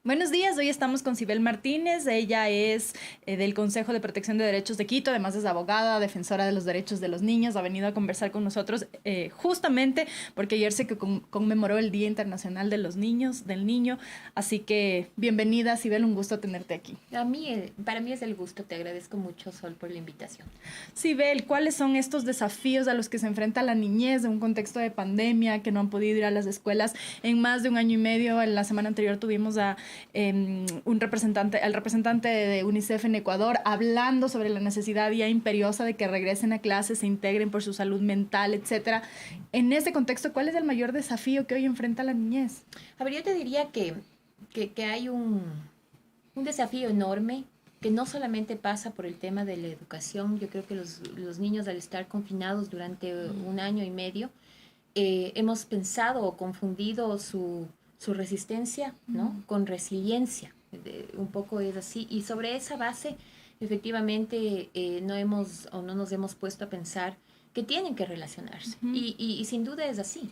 Buenos días, hoy estamos con Sibel Martínez. Ella es del Consejo de Protección de Derechos de Quito, además es abogada, defensora de los derechos de los niños. Ha venido a conversar con nosotros justamente porque ayer se conmemoró el Día Internacional de los Niños, del Niño. Así que bienvenida, Sibel, un gusto tenerte aquí. Para mí es el gusto, te agradezco mucho, Sol, por la invitación. Sibel, ¿cuáles son estos desafíos a los que se enfrenta la niñez en un contexto de pandemia, que no han podido ir a las escuelas en más de un año y medio? En la semana anterior tuvimos a el representante de UNICEF en Ecuador hablando sobre la necesidad ya imperiosa de que regresen a clases, se integren por su salud mental, etcétera. En este contexto, ¿cuál es el mayor desafío que hoy enfrenta la niñez? A ver, yo te diría que hay un desafío enorme que no solamente pasa por el tema de la educación. Yo creo que los niños, al estar confinados durante un año y medio, hemos pensado o confundido su resistencia, ¿no?, con resiliencia. Un poco es así. Y sobre esa base, efectivamente, no hemos o no nos hemos puesto a pensar que tienen que relacionarse. Y sin duda es así.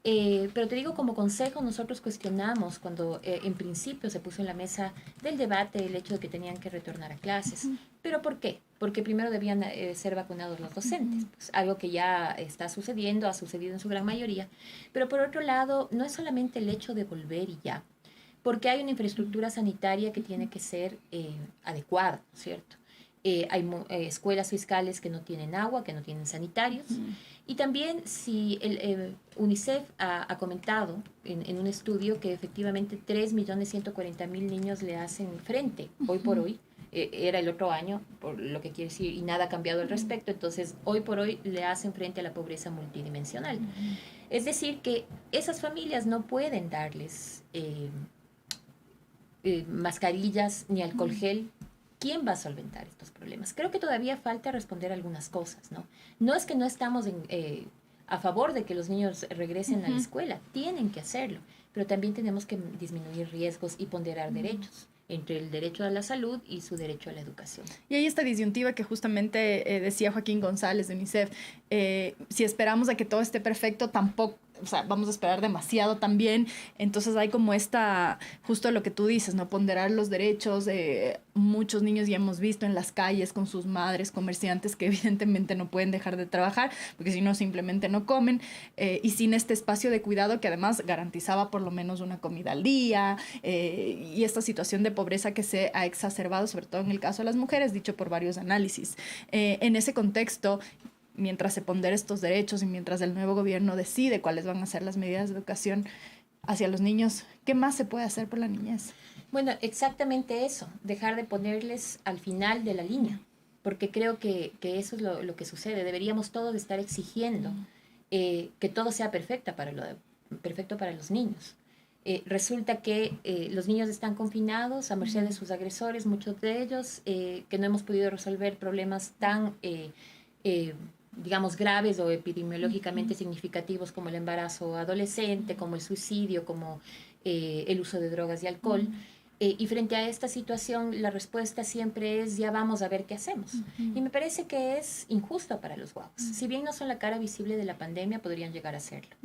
Pero te digo, como consejo, nosotros cuestionamos cuando en principio se puso en la mesa del debate el hecho de que tenían que retornar a clases. ¿Pero por qué? Porque primero debían ser vacunados los docentes, pues, algo que ya está sucediendo, ha sucedido en su gran mayoría. Pero por otro lado, no es solamente el hecho de volver y ya, porque hay una infraestructura sanitaria que tiene que ser adecuada, ¿cierto? Hay escuelas fiscales que no tienen agua, que no tienen sanitarios. Y también si el UNICEF ha comentado en un estudio que efectivamente 3.140.000 niños le hacen frente hoy por hoy. Era el otro año, por lo que quiere decir, y nada ha cambiado al respecto. Entonces, hoy por hoy le hacen frente a la pobreza multidimensional. Es decir, que esas familias no pueden darles mascarillas ni alcohol gel. ¿Quién va a solventar estos problemas? Creo que todavía falta responder algunas cosas, ¿no? No es que no estamos a favor de que los niños regresen a la escuela, tienen que hacerlo, pero también tenemos que disminuir riesgos y ponderar derechos entre el derecho a la salud y su derecho a la educación. Y hay esta disyuntiva que justamente decía Joaquín González de UNICEF, si esperamos a que todo esté perfecto, tampoco, o sea, vamos a esperar demasiado también. Entonces hay como justo lo que tú dices, ¿no? Ponderar los derechos. Muchos niños ya hemos visto en las calles con sus madres, comerciantes que evidentemente no pueden dejar de trabajar, porque si no simplemente no comen, y sin este espacio de cuidado que además garantizaba por lo menos una comida al día, y esta situación de pobreza que se ha exacerbado, sobre todo en el caso de las mujeres, dicho por varios análisis. En ese contexto, mientras se pondera estos derechos y mientras el nuevo gobierno decide cuáles van a ser las medidas de educación hacia los niños, ¿qué más se puede hacer por la niñez? Bueno, exactamente eso, dejar de ponerles al final de la línea, porque creo que eso es lo que sucede. Deberíamos todos estar exigiendo que todo sea perfecto para los niños. Resulta que los niños están confinados a merced de sus agresores, muchos de ellos, que no hemos podido resolver problemas tan, digamos, graves o epidemiológicamente significativos como el embarazo adolescente, como el suicidio, como el uso de drogas y alcohol. Y frente a esta situación, la respuesta siempre es, ya vamos a ver qué hacemos. Y me parece que es injusto para los guaguas. Si bien no son la cara visible de la pandemia, podrían llegar a serlo.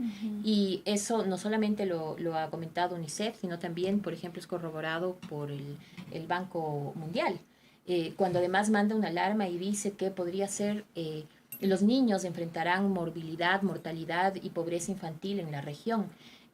Y eso no solamente lo ha comentado UNICEF, sino también, por ejemplo, es corroborado por el Banco Mundial, cuando además manda una alarma y dice que podría ser... los niños enfrentarán morbilidad, mortalidad y pobreza infantil en la región.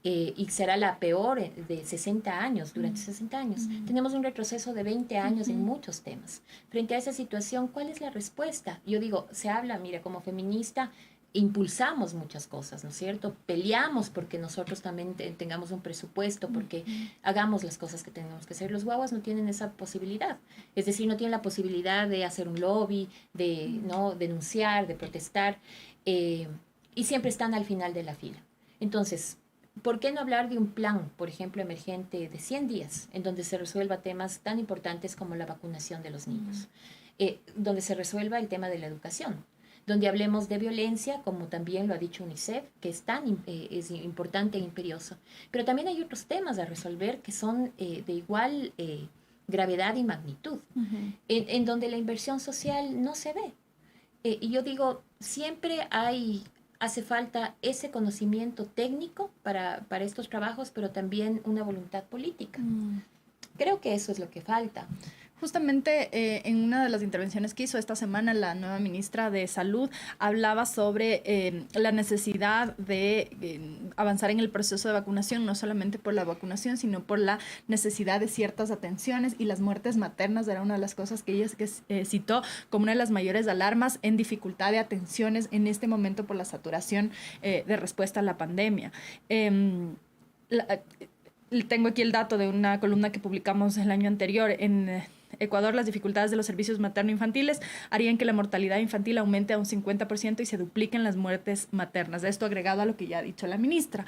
Y será la peor de 60 años, durante 60 años. Tenemos un retroceso de 20 años en muchos temas. Frente a esa situación, ¿cuál es la respuesta? Yo digo, se habla, mira, como feminista, impulsamos muchas cosas, ¿no es cierto? Peleamos porque nosotros también tengamos un presupuesto, porque hagamos las cosas que tenemos que hacer. Los guaguas no tienen esa posibilidad. Es decir, no tienen la posibilidad de hacer un lobby, de no denunciar, de protestar, y siempre están al final de la fila. Entonces, ¿por qué no hablar de un plan, por ejemplo, emergente de 100 días, en donde se resuelva temas tan importantes como la vacunación de los niños? Donde se resuelva el tema de la educación, donde hablemos de violencia, como también lo ha dicho UNICEF, que es importante e imperioso. Pero también hay otros temas a resolver que son de igual gravedad y magnitud, en donde la inversión social no se ve. Y yo digo, siempre hace falta ese conocimiento técnico para estos trabajos, pero también una voluntad política. Creo que eso es lo que falta. Justamente en una de las intervenciones que hizo esta semana la nueva ministra de Salud, hablaba sobre la necesidad de avanzar en el proceso de vacunación, no solamente por la vacunación, sino por la necesidad de ciertas atenciones, y las muertes maternas era una de las cosas que ella citó como una de las mayores alarmas en dificultad de atenciones en este momento por la saturación de respuesta a la pandemia. Tengo aquí el dato de una columna que publicamos el año anterior. En Ecuador, las dificultades de los servicios materno-infantiles harían que la mortalidad infantil aumente a un 50% y se dupliquen las muertes maternas. Esto agregado a lo que ya ha dicho la ministra.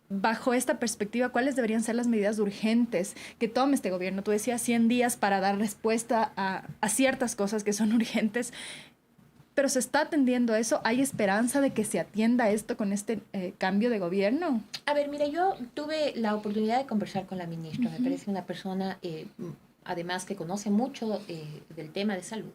Bajo esta perspectiva, ¿cuáles deberían ser las medidas urgentes que tome este gobierno? Tú decías 100 días para dar respuesta a ciertas cosas que son urgentes, pero ¿se está atendiendo a eso? ¿Hay esperanza de que se atienda esto con este cambio de gobierno? A ver, mira, yo tuve la oportunidad de conversar con la ministra. Me parece una persona, además, que conoce mucho del tema de salud,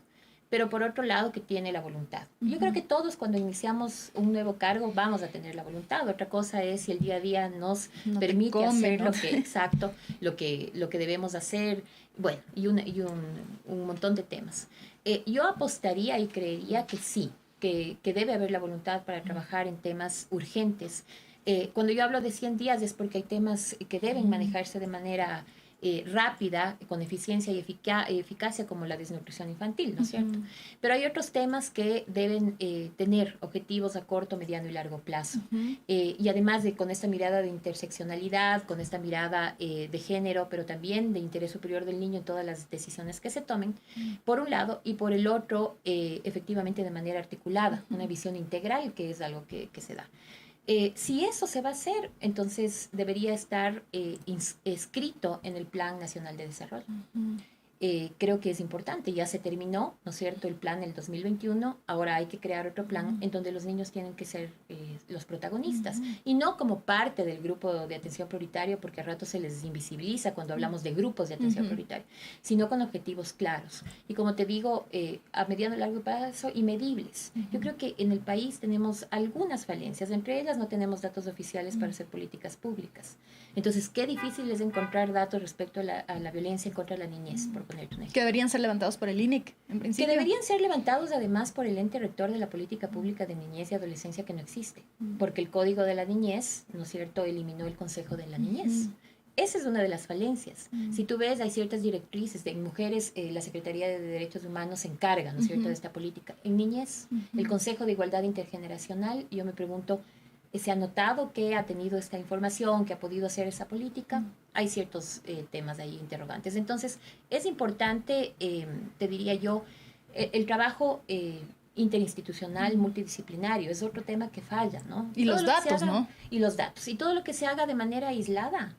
pero por otro lado que tiene la voluntad. Yo creo que todos cuando iniciamos un nuevo cargo vamos a tener la voluntad. Otra cosa es si el día a día nos permite hacer lo que, exacto, lo que debemos hacer, bueno, y un montón de temas. Yo apostaría y creería que sí, que debe haber la voluntad para trabajar en temas urgentes. Cuando yo hablo de 100 días es porque hay temas que deben manejarse de manera rápida, con eficiencia y eficacia, como la desnutrición infantil, ¿no es cierto? Pero hay otros temas que deben tener objetivos a corto, mediano y largo plazo. Y además con esta mirada de interseccionalidad, con esta mirada de género, pero también de interés superior del niño en todas las decisiones que se tomen, por un lado, y por el otro, efectivamente de manera articulada, una visión integral, que es algo que se da. Si eso se va a hacer, entonces debería estar escrito en el Plan Nacional de Desarrollo. Creo que es importante, ya se terminó, ¿no es cierto?, el plan del 2021, ahora hay que crear otro plan en donde los niños tienen que ser los protagonistas, y no como parte del grupo de atención prioritaria, porque a rato se les invisibiliza cuando hablamos de grupos de atención prioritaria, sino con objetivos claros, y como te digo, a mediano y largo plazo, y medibles. Yo creo que en el país tenemos algunas falencias, entre ellas no tenemos datos oficiales para hacer políticas públicas. Entonces, qué difícil es encontrar datos respecto a la violencia en contra de la niñez, por ponerte un ejemplo. Que deberían ser levantados por el INIC, en principio. Que deberían ser levantados además por el ente rector de la política pública de niñez y adolescencia, que no existe, porque el Código de la Niñez, ¿no es cierto?, eliminó el Consejo de la Niñez. Esa es una de las falencias. Si tú ves, hay ciertas directrices. En mujeres, la Secretaría de Derechos Humanos se encarga, ¿no es cierto?, de esta política. En niñez, el Consejo de Igualdad Intergeneracional, yo me pregunto, ¿se ha notado que ha tenido esta información, que ha podido hacer esa política? Hay ciertos temas ahí interrogantes. Entonces, es importante, te diría yo, el trabajo interinstitucional, multidisciplinario, es otro tema que falla, ¿no? Y los datos, ¿no? Y los datos. Y todo lo que se haga de manera aislada,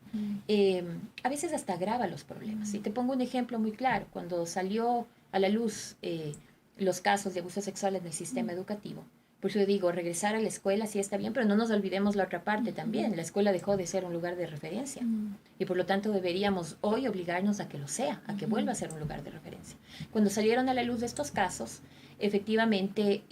a veces hasta agrava los problemas. Y te pongo un ejemplo muy claro. Cuando salió a la luz los casos de abuso sexual en el sistema educativo, por eso digo, regresar a la escuela sí está bien, pero no nos olvidemos la otra parte también. La escuela dejó de ser un lugar de referencia y por lo tanto deberíamos hoy obligarnos a que lo sea, a que vuelva a ser un lugar de referencia. Cuando salieron a la luz de estos casos, efectivamente,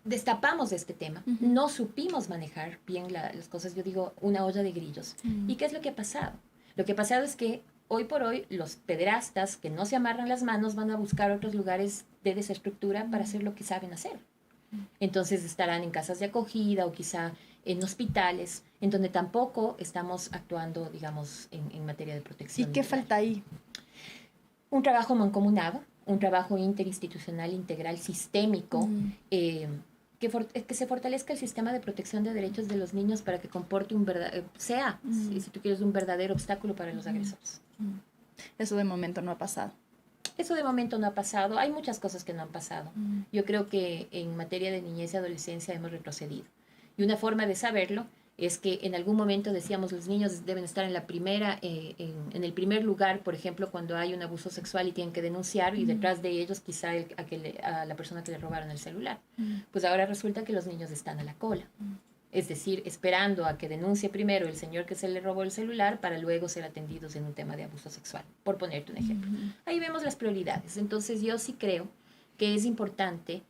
destapamos este tema, no supimos manejar bien las cosas, yo digo, una olla de grillos. ¿Y qué es lo que ha pasado? Lo que ha pasado es que hoy por hoy, los pederastas que no se amarran las manos van a buscar otros lugares de desestructura para hacer lo que saben hacer. Entonces estarán en casas de acogida o quizá en hospitales, en donde tampoco estamos actuando, digamos, en materia de protección. ¿Y qué falta ahí? Un trabajo mancomunado, un trabajo interinstitucional, integral, sistémico, que se fortalezca el sistema de protección de derechos de los niños para que comporte si tú quieres, un verdadero obstáculo para los agresores. Eso de momento no ha pasado. Eso de momento no ha pasado. Hay muchas cosas que no han pasado. Yo creo que en materia de niñez y adolescencia hemos retrocedido. Y una forma de saberlo es que en algún momento decíamos los niños deben estar en en el primer lugar, por ejemplo, cuando hay un abuso sexual y tienen que denunciar, y detrás de ellos quizá a la persona que le robaron el celular. Pues ahora resulta que los niños están a la cola. Es decir, esperando a que denuncie primero el señor que se le robó el celular para luego ser atendidos en un tema de abuso sexual, por ponerte un ejemplo. Ahí vemos las prioridades. Entonces yo sí creo que es importante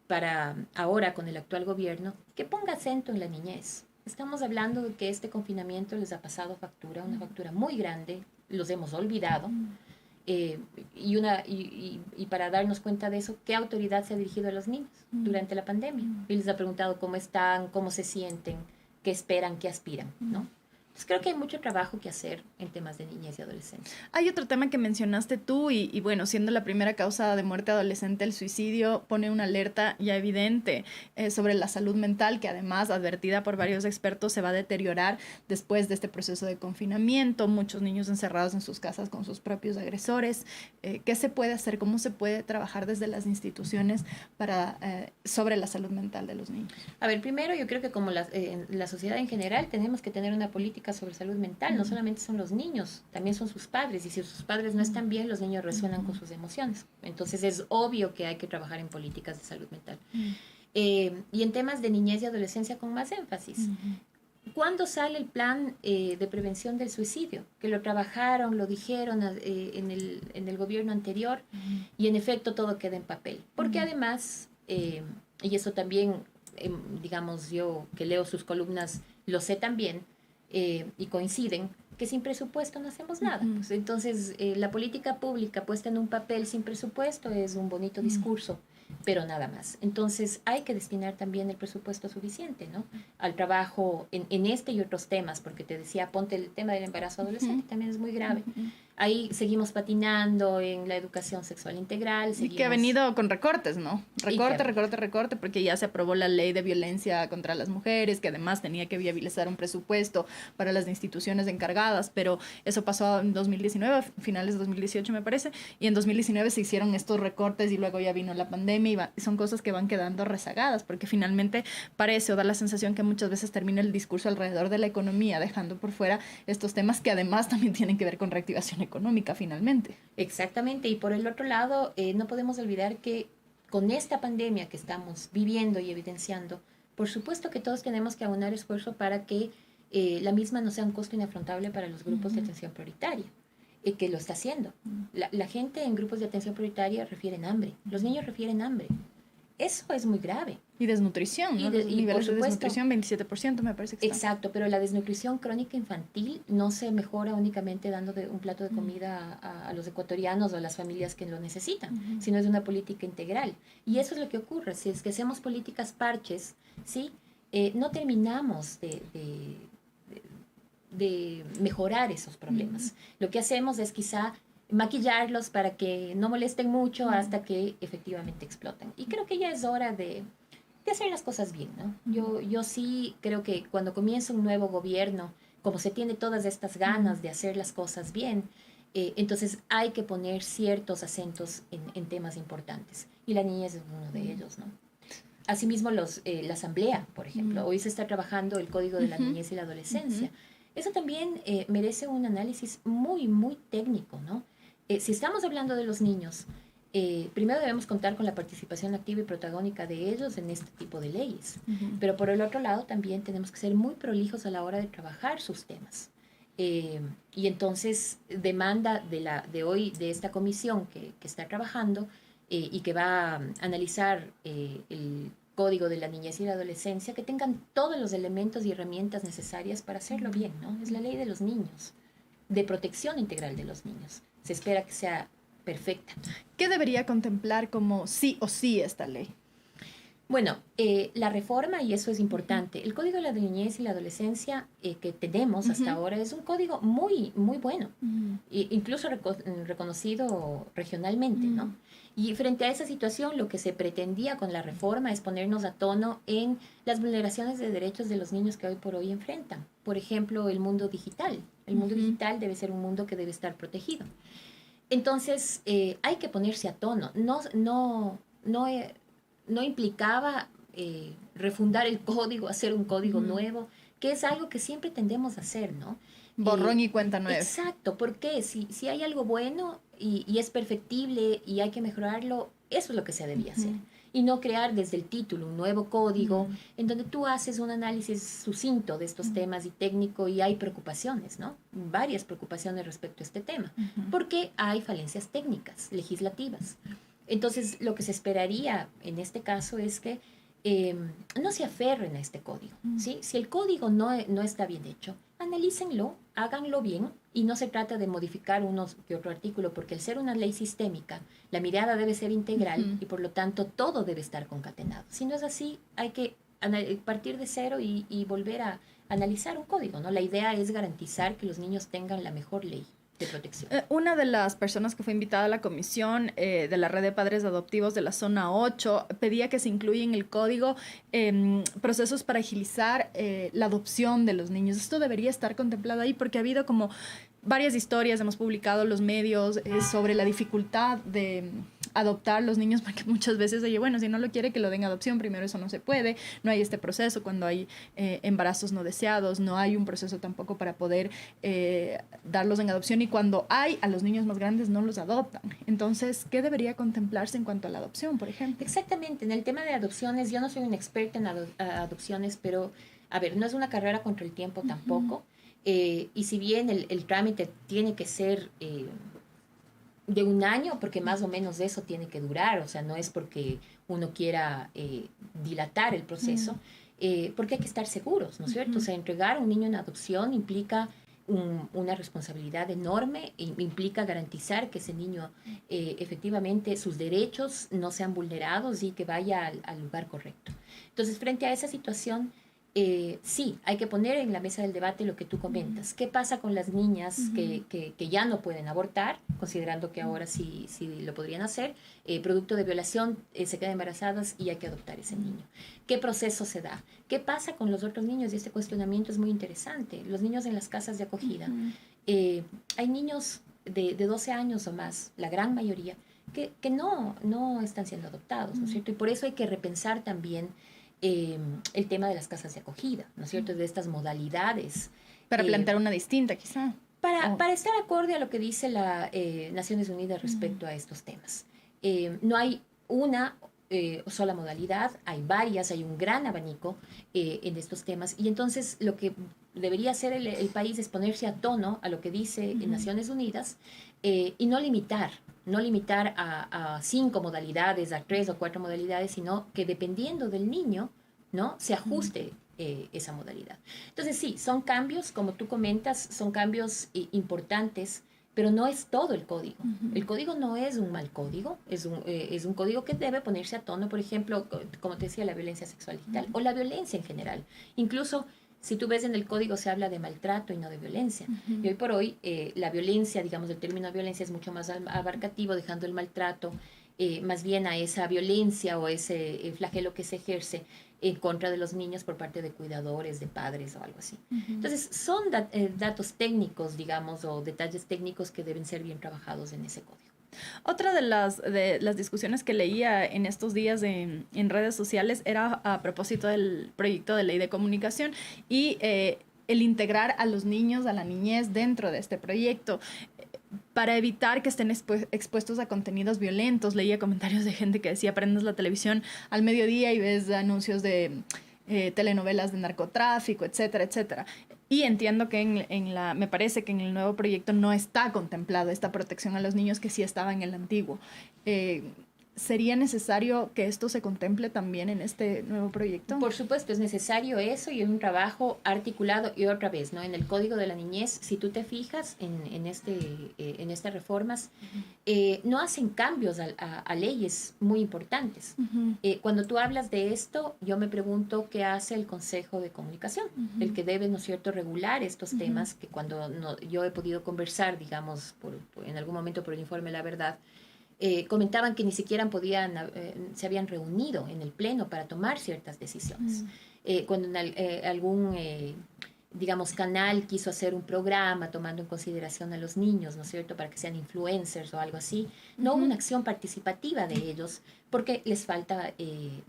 para ahora con el actual gobierno que ponga acento en la niñez. Estamos hablando de que este confinamiento les ha pasado factura, una factura muy grande, los hemos olvidado. Y para darnos cuenta de eso, ¿qué autoridad se ha dirigido a los niños durante la pandemia? Y les ha preguntado cómo están, cómo se sienten, qué esperan, qué aspiran, ¿no? Entonces creo que hay mucho trabajo que hacer en temas de niñez y adolescencia. Hay otro tema que mencionaste tú y bueno, siendo la primera causa de muerte adolescente, el suicidio pone una alerta ya evidente sobre la salud mental que además, advertida por varios expertos, se va a deteriorar después de este proceso de confinamiento, muchos niños encerrados en sus casas con sus propios agresores. ¿Qué se puede hacer? ¿Cómo se puede trabajar desde las instituciones para, sobre la salud mental de los niños? A ver, primero yo creo que como la sociedad en general tenemos que tener una política sobre salud mental. No solamente son los niños, también son sus padres. Y si sus padres no están bien, los niños resuenan con sus emociones. Entonces es obvio que hay que trabajar en políticas de salud mental. Y en temas de niñez y adolescencia con más énfasis. ¿Cuándo sale el plan de prevención del suicidio? Que lo trabajaron, lo dijeron en el gobierno anterior y en efecto todo queda en papel. Porque además, y eso también, digamos, yo que leo sus columnas, lo sé también, y coinciden, que sin presupuesto no hacemos nada. Pues, entonces, la política pública puesta en un papel sin presupuesto es un bonito discurso, pero nada más. Entonces, hay que destinar también el presupuesto suficiente, ¿no? Al trabajo en este y otros temas, porque te decía, ponte el tema del embarazo adolescente, también es muy grave. Ahí seguimos patinando en la educación sexual integral. Y que ha venido con recortes, ¿no? Recorte, porque ya se aprobó la ley de violencia contra las mujeres, que además tenía que viabilizar un presupuesto para las instituciones encargadas, pero eso pasó en 2019, finales de 2018 me parece, y en 2019 se hicieron estos recortes y luego ya vino la pandemia y son cosas que van quedando rezagadas, porque finalmente parece o da la sensación que muchas veces termina el discurso alrededor de la economía, dejando por fuera estos temas que además también tienen que ver con reactivación económica finalmente. Exactamente, y por el otro lado, no podemos olvidar que con esta pandemia que estamos viviendo y evidenciando, por supuesto que todos tenemos que aunar esfuerzo para que la misma no sea un costo inafrontable para los grupos de atención prioritaria, que lo está haciendo. La gente en grupos de atención prioritaria refieren hambre, los niños refieren hambre. Eso es muy grave. Y desnutrición, ¿no? Los niveles de desnutrición, 27% me parece que está. Exacto, pero la desnutrición crónica infantil no se mejora únicamente dando un plato de comida a los ecuatorianos o a las familias que lo necesitan, sino es una política integral. Y eso es lo que ocurre, si es que hacemos políticas parches, ¿sí? No terminamos de mejorar esos problemas. Lo que hacemos es quizá maquillarlos para que no molesten mucho hasta que efectivamente explotan. Y creo que ya es hora de hacer las cosas bien, ¿no? Yo sí creo que cuando comienza un nuevo gobierno, como se tiene todas estas ganas de hacer las cosas bien, entonces hay que poner ciertos acentos en temas importantes. Y la niñez es uno de ellos, ¿no? Asimismo, la asamblea, por ejemplo. Hoy se está trabajando el Código de la Niñez y la Adolescencia. Eso también merece un análisis muy, muy técnico, ¿no? Si estamos hablando de los niños, primero debemos contar con la participación activa y protagónica de ellos en este tipo de leyes. Pero por el otro lado también tenemos que ser muy prolijos a la hora de trabajar sus temas. Y entonces demanda de hoy, de esta comisión que está trabajando y que va a analizar el Código de la Niñez y la Adolescencia, que tengan todos los elementos y herramientas necesarias para hacerlo bien, ¿no? Es la ley de los niños, de protección integral de los niños. Se espera que sea perfecta. ¿Qué debería contemplar como sí o sí esta ley? Bueno, la reforma, y eso es importante, el Código de la Niñez y la Adolescencia que tenemos hasta ahora es un código muy, muy bueno, incluso reconocido regionalmente, ¿no? Y frente a esa situación, lo que se pretendía con la reforma es ponernos a tono en las vulneraciones de derechos de los niños que hoy por hoy enfrentan. Por ejemplo, el mundo digital. El mundo digital debe ser un mundo que debe estar protegido. Entonces, hay que ponerse a tono. No implicaba refundar el código, hacer un código nuevo, que es algo que siempre tendemos a hacer, ¿no? Borrón y cuenta nueva. Exacto, porque si hay algo bueno y es perfectible y hay que mejorarlo, eso es lo que se debía hacer. Y no crear desde el título un nuevo código en donde tú haces un análisis sucinto de estos temas y técnico y hay preocupaciones, ¿no? Varias preocupaciones respecto a este tema, porque hay falencias técnicas, legislativas. Entonces, lo que se esperaría en este caso es que no se aferren a este código, ¿sí? Si el código no está bien hecho, analícenlo, háganlo bien, y no se trata de modificar uno que otro artículo, porque al ser una ley sistémica, la mirada debe ser integral y por lo tanto todo debe estar concatenado. Si no es así, hay que partir de cero y volver a analizar un código, ¿no? La idea es garantizar que los niños tengan la mejor ley de protección. Una de las personas que fue invitada a la comisión de la red de padres adoptivos de la zona 8 pedía que se incluya en el código procesos para agilizar la adopción de los niños. Esto debería estar contemplado ahí porque ha habido como varias historias, hemos publicado los medios sobre la dificultad de adoptar los niños, porque muchas veces, oye, bueno, si no lo quiere que lo den adopción, primero eso no se puede, no hay este proceso cuando hay embarazos no deseados, no hay un proceso tampoco para poder darlos en adopción, y cuando hay, a los niños más grandes no los adoptan. Entonces, ¿qué debería contemplarse en cuanto a la adopción, por ejemplo? Exactamente, en el tema de adopciones, yo no soy una experta en adopciones, pero, a ver, no es una carrera contra el tiempo tampoco. Y si bien el trámite tiene que ser de un año, porque más o menos de eso tiene que durar, o sea, no es porque uno quiera dilatar el proceso, porque hay que estar seguros, ¿no es cierto? O sea, entregar a un niño en adopción implica una responsabilidad enorme, implica garantizar que ese niño efectivamente sus derechos no sean vulnerados y que vaya al lugar correcto. Entonces, frente a esa situación, sí, hay que poner en la mesa del debate lo que tú comentas. ¿Qué pasa con las niñas que ya no pueden abortar, considerando que ahora sí lo podrían hacer? Producto de violación, se quedan embarazadas y hay que adoptar ese niño. ¿Qué proceso se da? ¿Qué pasa con los otros niños? Y este cuestionamiento es muy interesante. Los niños en las casas de acogida. Hay niños de 12 años o más, la gran mayoría, que no están siendo adoptados, ¿no es cierto? Y por eso hay que repensar también el tema de las casas de acogida, ¿no es cierto? De estas modalidades. Para plantear una distinta, quizá. Para estar acorde a lo que dice la Naciones Unidas respecto a estos temas. No hay una sola modalidad, hay varias, hay un gran abanico en estos temas, y entonces lo que debería hacer el país es ponerse a tono a lo que dice Naciones Unidas y no limitar a 5 modalidades, a 3 o 4 modalidades, sino que dependiendo del niño, ¿no? Se ajuste esa modalidad. Entonces sí, son cambios, como tú comentas, son cambios importantes, pero no es todo el código. El código no es un mal código, es un código que debe ponerse a tono, por ejemplo, como te decía, la violencia sexual digital o la violencia en general. Incluso si tú ves en el código se habla de maltrato y no de violencia. Y hoy por hoy la violencia, digamos, el término violencia es mucho más abarcativo, dejando el maltrato más bien a esa violencia o ese flagelo que se ejerce en contra de los niños por parte de cuidadores, de padres o algo así. Entonces, son datos técnicos, digamos, o detalles técnicos que deben ser bien trabajados en ese código. Otra de las discusiones que leía en estos días en redes sociales era a propósito del proyecto de ley de comunicación y el integrar a los niños, a la niñez dentro de este proyecto para evitar que estén expuestos a contenidos violentos. Leía comentarios de gente que decía, prendes la televisión al mediodía y ves anuncios de telenovelas de narcotráfico, etcétera, etcétera. Y entiendo que me parece que en el nuevo proyecto no está contemplado esta protección a los niños que sí estaba en el antiguo. ¿Sería necesario que esto se contemple también en este nuevo proyecto? Por supuesto, es necesario eso y es un trabajo articulado. Y otra vez, ¿no? En el Código de la Niñez, si tú te fijas en estas reformas, no hacen cambios a leyes muy importantes. Cuando tú hablas de esto, yo me pregunto qué hace el Consejo de Comunicación, el que debe, ¿no es cierto?, regular estos temas, que cuando yo he podido conversar, digamos, en algún momento por el informe La Verdad, comentaban que ni siquiera se habían reunido en el Pleno para tomar ciertas decisiones. Cuando algún, digamos, canal quiso hacer un programa tomando en consideración a los niños, ¿no es cierto?, para que sean influencers o algo así, no hubo una acción participativa de ellos porque les falta,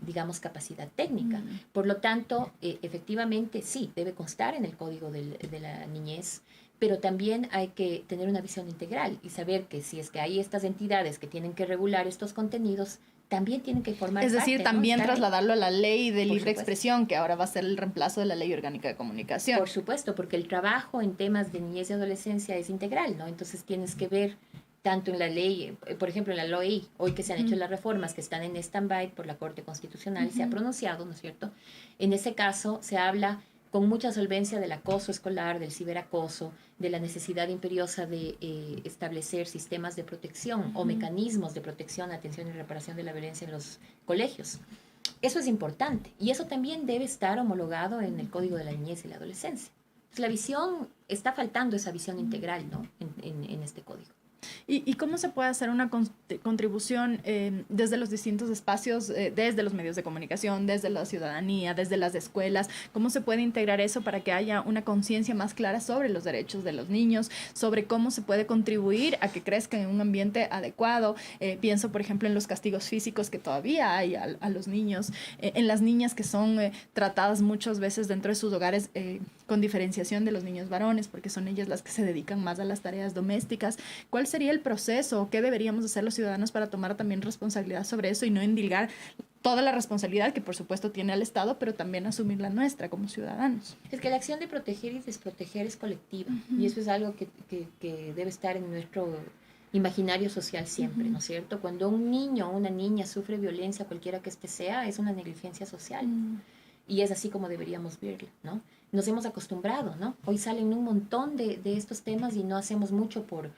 digamos, capacidad técnica. Por lo tanto, efectivamente, sí, debe constar en el Código de la Niñez, pero también hay que tener una visión integral y saber que si es que hay estas entidades que tienen que regular estos contenidos, también tienen que formar parte. Es decir, también, ¿no?, trasladarlo a la ley de libre supuesto. Expresión, que ahora va a ser el reemplazo de la Ley Orgánica de Comunicación. Por supuesto, porque el trabajo en temas de niñez y adolescencia es integral, ¿no? Entonces tienes que ver tanto en la ley, por ejemplo, en la ley, hoy que se han hecho las reformas que están en stand-by por la Corte Constitucional, se ha pronunciado, ¿no es cierto? En ese caso se habla con mucha solvencia del acoso escolar, del ciberacoso, de la necesidad imperiosa de establecer sistemas de protección o mecanismos de protección, atención y reparación de la violencia en los colegios. Eso es importante y eso también debe estar homologado en el Código de la Niñez y la Adolescencia. Pues la visión, está faltando esa visión integral, ¿no? en este código. ¿Y cómo se puede hacer una contribución desde los distintos espacios, desde los medios de comunicación, desde la ciudadanía, desde las escuelas? ¿Cómo se puede integrar eso para que haya una conciencia más clara sobre los derechos de los niños, sobre cómo se puede contribuir a que crezcan en un ambiente adecuado? Pienso, por ejemplo, en los castigos físicos que todavía hay a los niños, en las niñas que son tratadas muchas veces dentro de sus hogares con diferenciación de los niños varones, porque son ellas las que se dedican más a las tareas domésticas. ¿Cuál sería el proceso? ¿Qué deberíamos hacer los ciudadanos para tomar también responsabilidad sobre eso y no endilgar toda la responsabilidad que por supuesto tiene el Estado, pero también asumir la nuestra como ciudadanos? Es que la acción de proteger y desproteger es colectiva y eso es algo que debe estar en nuestro imaginario social siempre, ¿no es cierto? Cuando un niño o una niña sufre violencia, cualquiera que éste sea, es una negligencia social. Y es así como deberíamos verlo, ¿no? Nos hemos acostumbrado, ¿no? Hoy salen un montón de estos temas y no hacemos mucho por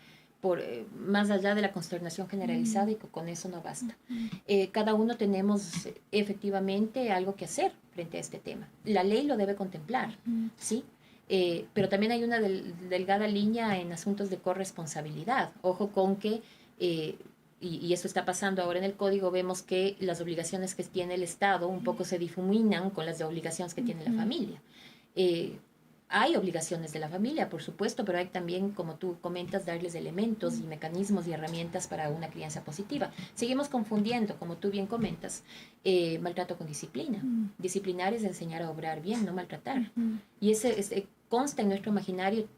más allá de la consternación generalizada y que con eso no basta. Cada uno tenemos efectivamente algo que hacer frente a este tema. La ley lo debe contemplar, ¿sí? Pero también hay una delgada línea en asuntos de corresponsabilidad. Ojo con que, y eso está pasando ahora en el código, vemos que las obligaciones que tiene el Estado un poco se difuminan con las obligaciones que tiene la familia. Hay obligaciones de la familia, por supuesto, pero hay también, como tú comentas, darles elementos y mecanismos y herramientas para una crianza positiva. Seguimos confundiendo, como tú bien comentas, maltrato con disciplina. Disciplinar es enseñar a obrar bien, no maltratar. Y ese consta en nuestro imaginario,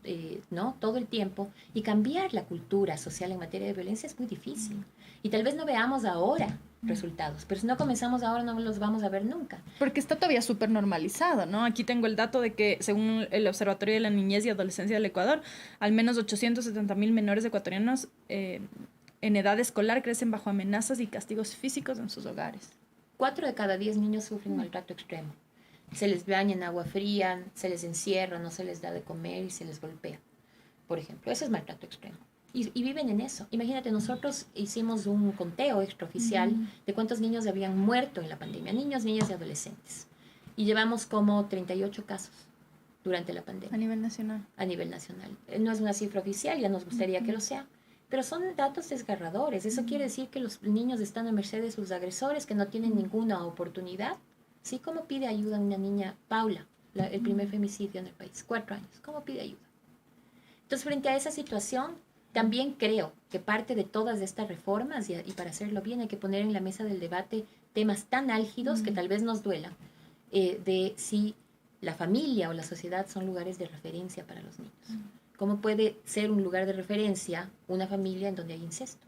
¿no? Todo el tiempo. Y cambiar la cultura social en materia de violencia es muy difícil. Y tal vez no veamos ahora resultados, pero si no comenzamos ahora no los vamos a ver nunca. Porque está todavía súper normalizado, ¿no? Aquí tengo el dato de que según el Observatorio de la Niñez y Adolescencia del Ecuador, al menos 870,000 menores ecuatorianos en edad escolar crecen bajo amenazas y castigos físicos en sus hogares. 4 de cada 10 niños sufren maltrato extremo. Se les baña en agua fría, se les encierra, no se les da de comer y se les golpea, por ejemplo. Eso es maltrato extremo. Y viven en eso. Imagínate, nosotros hicimos un conteo extraoficial de cuántos niños habían muerto en la pandemia, niños, niñas y adolescentes. Y llevamos como 38 casos durante la pandemia. A nivel nacional. A nivel nacional. No es una cifra oficial, ya nos gustaría que lo sea, pero son datos desgarradores. Eso quiere decir que los niños están a merced de sus agresores, que no tienen ninguna oportunidad. ¿Sí? ¿Cómo pide ayuda una niña, Paula, el primer femicidio en el país, 4 años? ¿Cómo pide ayuda? Entonces, frente a esa situación, también creo que parte de todas estas reformas, y para hacerlo bien hay que poner en la mesa del debate temas tan álgidos que tal vez nos duelan, de si la familia o la sociedad son lugares de referencia para los niños. ¿Cómo puede ser un lugar de referencia una familia en donde hay incesto?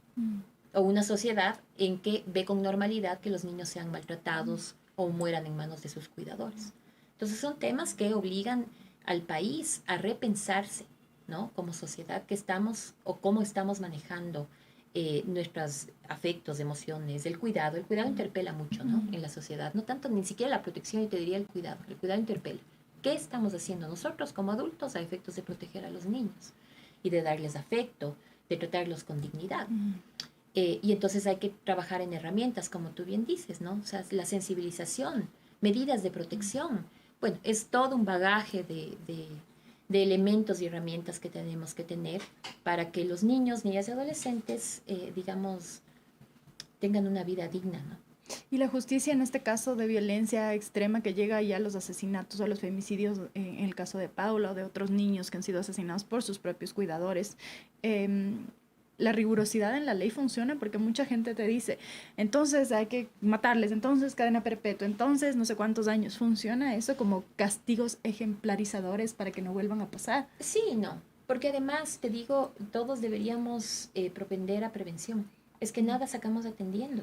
O una sociedad en que ve con normalidad que los niños sean maltratados o mueran en manos de sus cuidadores. Entonces son temas que obligan al país a repensarse, ¿no? Como sociedad que estamos o cómo estamos manejando nuestros afectos, emociones, el cuidado. El cuidado interpela mucho, ¿no? En la sociedad. No tanto ni siquiera la protección, y te diría el cuidado. El cuidado interpela. ¿Qué estamos haciendo nosotros como adultos a efectos de proteger a los niños? Y de darles afecto, de tratarlos con dignidad. Y entonces hay que trabajar en herramientas, como tú bien dices, ¿no? O sea, la sensibilización, medidas de protección. Bueno, es todo un bagaje de elementos y herramientas que tenemos que tener para que los niños, niñas y adolescentes, digamos, tengan una vida digna, ¿no? Y la justicia en este caso de violencia extrema que llega ya a los asesinatos o a los femicidios, en el caso de Paula o de otros niños que han sido asesinados por sus propios cuidadores, la rigurosidad en la ley funciona, porque mucha gente te dice, entonces hay que matarles, entonces cadena perpetua, entonces no sé cuántos años. ¿Funciona eso como castigos ejemplarizadores para que no vuelvan a pasar? Sí y no, porque además, te digo, todos deberíamos propender a prevención. Es que nada sacamos atendiendo.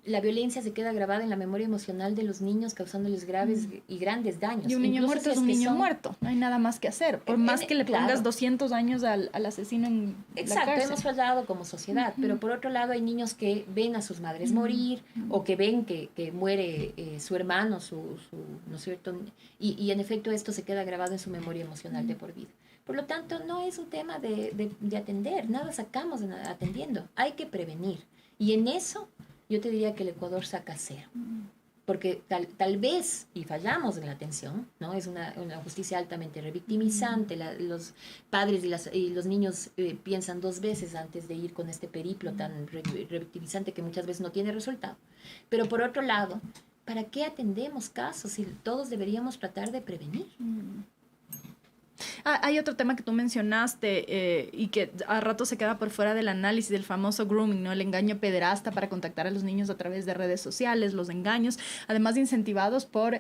la violencia se queda grabada en la memoria emocional de los niños, causándoles graves y grandes daños. Y un niño Incluso muerto si es un que niño muerto, no hay nada más que hacer. Por más que le pongas claro, 200 años al asesino en exacto, la cárcel. hemos fallado como sociedad, pero por otro lado hay niños que ven a sus madres morir o que ven que muere su hermano, ¿no es cierto? Y en efecto esto se queda grabado en su memoria emocional de por vida. Por lo tanto, no es un tema de atender, nada sacamos atendiendo, hay que prevenir. Y en eso yo te diría que el Ecuador saca cero. Porque tal vez, y fallamos en la atención, ¿no? Es una justicia altamente revictimizante, los padres y los niños piensan dos veces antes de ir con este periplo tan revictimizante que muchas veces no tiene resultado. Pero por otro lado, ¿para qué atendemos casos si todos deberíamos tratar de prevenir? Hay otro tema que tú mencionaste y que a rato se queda por fuera del análisis del famoso grooming, ¿no? El engaño pederasta para contactar a los niños a través de redes sociales, los engaños, además de incentivados por...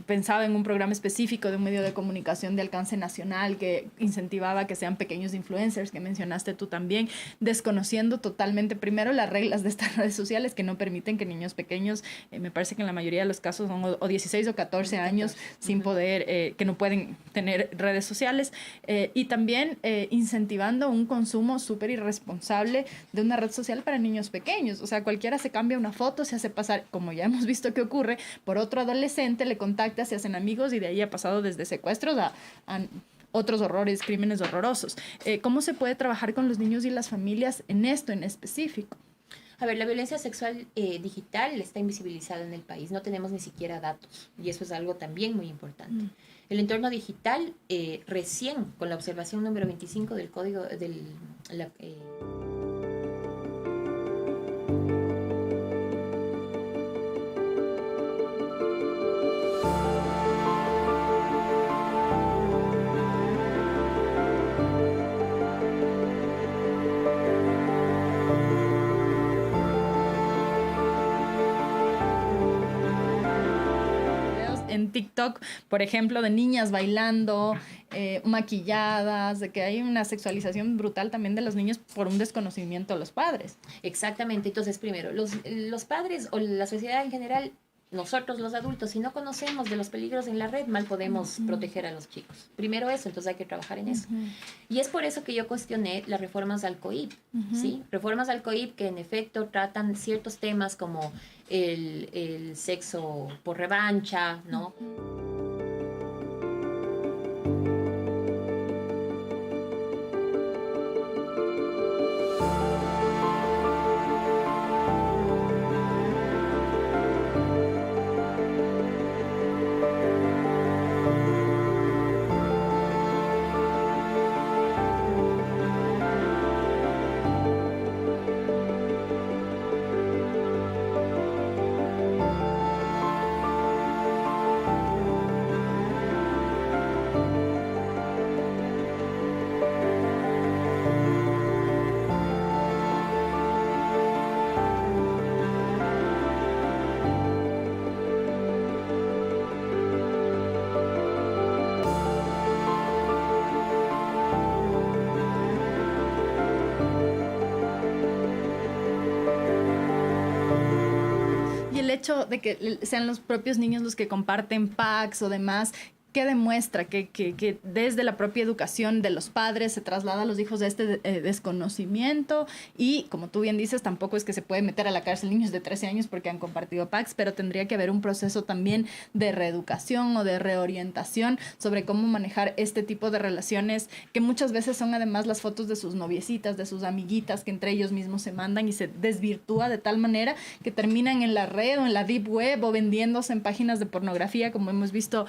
pensaba en un programa específico de un medio de comunicación de alcance nacional que incentivaba que sean pequeños influencers, que mencionaste tú también, desconociendo totalmente primero las reglas de estas redes sociales que no permiten que niños pequeños, me parece que en la mayoría de los casos son o 16 o 14 años sin poder, que no pueden tener redes sociales, y también incentivando un consumo súper irresponsable de una red social para niños pequeños. O sea, cualquiera se cambia una foto, se hace pasar, como ya hemos visto que ocurre, por otro adolescente, le contacta, se hacen amigos y de ahí ha pasado desde secuestros a otros horrores, crímenes horrorosos. ¿Cómo se puede trabajar con los niños y las familias en esto en específico? A ver, la violencia sexual digital está invisibilizada en el país, no tenemos ni siquiera datos y eso es algo también muy importante. El entorno digital, recién con la observación número 25 del código del... En TikTok, por ejemplo, de niñas bailando, maquilladas, de que hay una sexualización brutal también de los niños por un desconocimiento de los padres. Exactamente, entonces primero, los padres o la sociedad en general, nosotros los adultos, si no conocemos de los peligros en la red, mal podemos proteger a los chicos. Primero eso, entonces hay que trabajar en eso. Y es por eso que yo cuestioné las reformas al COIP, ¿sí? Reformas al COIP que en efecto tratan ciertos temas como el sexo por revancha, ¿no? El hecho de que sean los propios niños los que comparten packs o demás, ¿qué demuestra? Que desde la propia educación de los padres se traslada a los hijos de este desconocimiento y, como tú bien dices, tampoco es que se puede meter a la cárcel niños de 13 años porque han compartido packs, pero tendría que haber un proceso también de reeducación o de reorientación sobre cómo manejar este tipo de relaciones que muchas veces son además las fotos de sus noviecitas, de sus amiguitas que entre ellos mismos se mandan y se desvirtúa de tal manera que terminan en la red o en la deep web o vendiéndose en páginas de pornografía, como hemos visto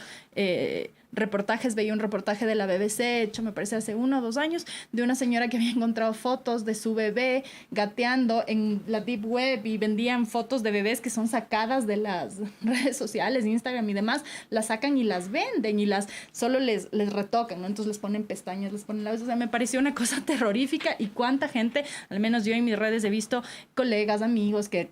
reportajes. Veía un reportaje de la BBC hecho me parece hace 1 o 2 años de una señora que había encontrado fotos de su bebé gateando en la deep web y vendían fotos de bebés que son sacadas de las redes sociales, Instagram y demás, las sacan y las venden y solo les retocan, ¿no? Entonces les ponen pestañas, les ponen labios. O sea, me pareció una cosa terrorífica y cuánta gente, al menos yo en mis redes he visto colegas, amigos que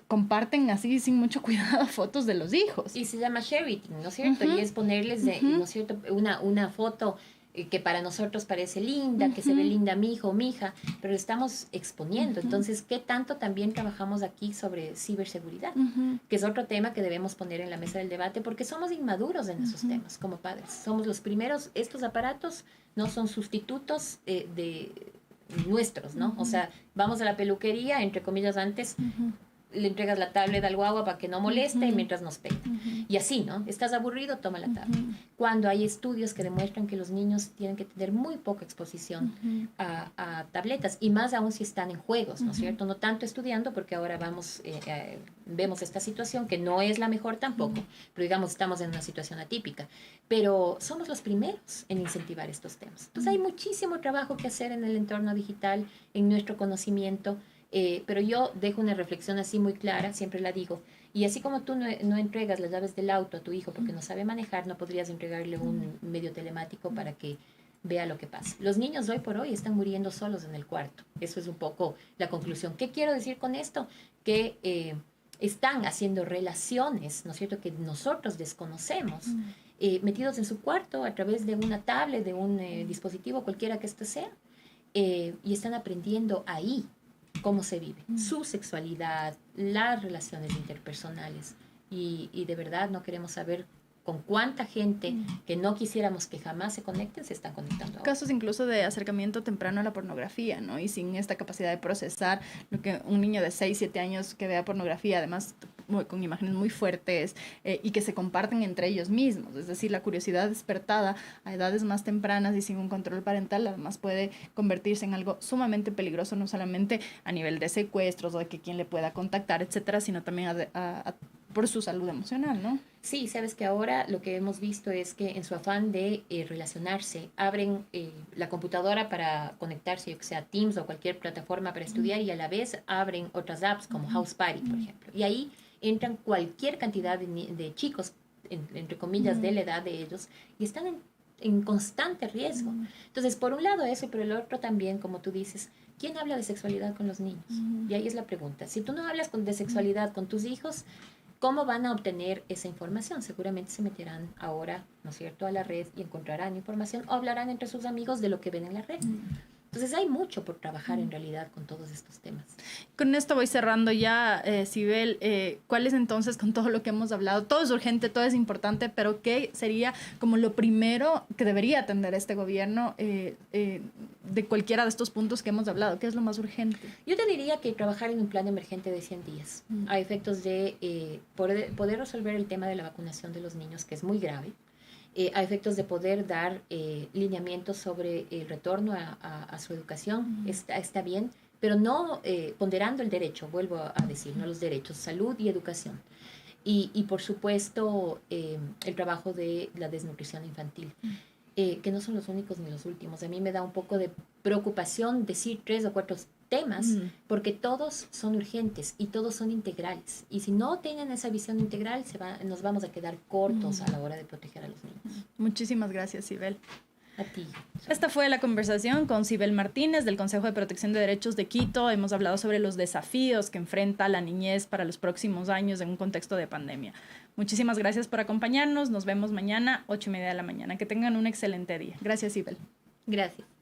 comparten así sin mucho cuidado fotos de los hijos. Y se llama sharing, ¿no es cierto? Y es ponerles, ¿no es cierto?, una foto que para nosotros parece linda, que se ve linda mi hijo o mi hija, pero lo estamos exponiendo. Entonces, ¿qué tanto también trabajamos aquí sobre ciberseguridad? Que es otro tema que debemos poner en la mesa del debate, porque somos inmaduros en esos temas como padres. Somos los primeros, estos aparatos no son sustitutos de nuestros, ¿no? O sea, vamos a la peluquería, entre comillas, antes le entregas la tablet al guagua para que no moleste y mientras nos peina. Y así, ¿no? Estás aburrido, toma la tablet. Cuando hay estudios que demuestran que los niños tienen que tener muy poca exposición a tabletas, y más aún si están en juegos, ¿no es cierto? No tanto estudiando, porque ahora vemos esta situación que no es la mejor tampoco, pero digamos, estamos en una situación atípica. Pero somos los primeros en incentivar estos temas. Entonces hay muchísimo trabajo que hacer en el entorno digital, en nuestro conocimiento. Pero yo dejo una reflexión así muy clara, siempre la digo, y así como tú no entregas las llaves del auto a tu hijo porque no sabe manejar, no podrías entregarle un medio telemático para que vea lo que pasa. Los niños hoy por hoy están muriendo solos en el cuarto. Eso es un poco la conclusión. ¿Qué quiero decir con esto? Que están haciendo relaciones, ¿no es cierto?, que nosotros desconocemos, metidos en su cuarto a través de una tablet, de un dispositivo, cualquiera que esto sea, y están aprendiendo ahí cómo se vive, su sexualidad, las relaciones interpersonales. Y de verdad no queremos saber con cuánta gente que no quisiéramos que jamás se conecten, se están conectando ahora. Casos incluso de acercamiento temprano a la pornografía, ¿no? Y sin esta capacidad de procesar lo que un niño de 6, 7 años que vea pornografía, además con imágenes muy fuertes y que se comparten entre ellos mismos. Es decir, la curiosidad despertada a edades más tempranas y sin un control parental, además puede convertirse en algo sumamente peligroso, no solamente a nivel de secuestros o de que quien le pueda contactar, etcétera, sino también por su salud emocional, ¿no? Sí, sabes que ahora lo que hemos visto es que en su afán de relacionarse, abren la computadora para conectarse, yo que sea Teams o cualquier plataforma para estudiar, y a la vez abren otras apps como House Party, por ejemplo. Y ahí entran cualquier cantidad de chicos, entre comillas, de la edad de ellos, y están en constante riesgo. Entonces, por un lado eso, pero el otro también, como tú dices, ¿quién habla de sexualidad con los niños? Y ahí es la pregunta. Si tú no hablas de sexualidad con tus hijos, ¿cómo van a obtener esa información? Seguramente se meterán ahora, ¿no es cierto?, a la red y encontrarán información o hablarán entre sus amigos de lo que ven en la red. Entonces hay mucho por trabajar en realidad con todos estos temas. Con esto voy cerrando ya, Sibel. ¿Cuál es entonces, con todo lo que hemos hablado? Todo es urgente, todo es importante, pero ¿qué sería como lo primero que debería atender este gobierno de cualquiera de estos puntos que hemos hablado? ¿Qué es lo más urgente? Yo te diría que trabajar en un plan emergente de 100 días, a efectos de poder resolver el tema de la vacunación de los niños, que es muy grave. A efectos de poder dar lineamientos sobre el retorno a su educación, está bien, pero no ponderando el derecho, vuelvo a decir, no los derechos, salud y educación. Y por supuesto, el trabajo de la desnutrición infantil, que no son los únicos ni los últimos. A mí me da un poco de preocupación decir 3 o 4 temas, porque todos son urgentes y todos son integrales. Y si no tienen esa visión integral, nos vamos a quedar cortos a la hora de proteger a los niños. Muchísimas gracias, Sibel. A ti. Esta fue la conversación con Sibel Martínez del Consejo de Protección de Derechos de Quito. Hemos hablado sobre los desafíos que enfrenta la niñez para los próximos años en un contexto de pandemia. Muchísimas gracias por acompañarnos. Nos vemos mañana, 8:30 de la mañana. Que tengan un excelente día. Gracias, Sibel. Gracias.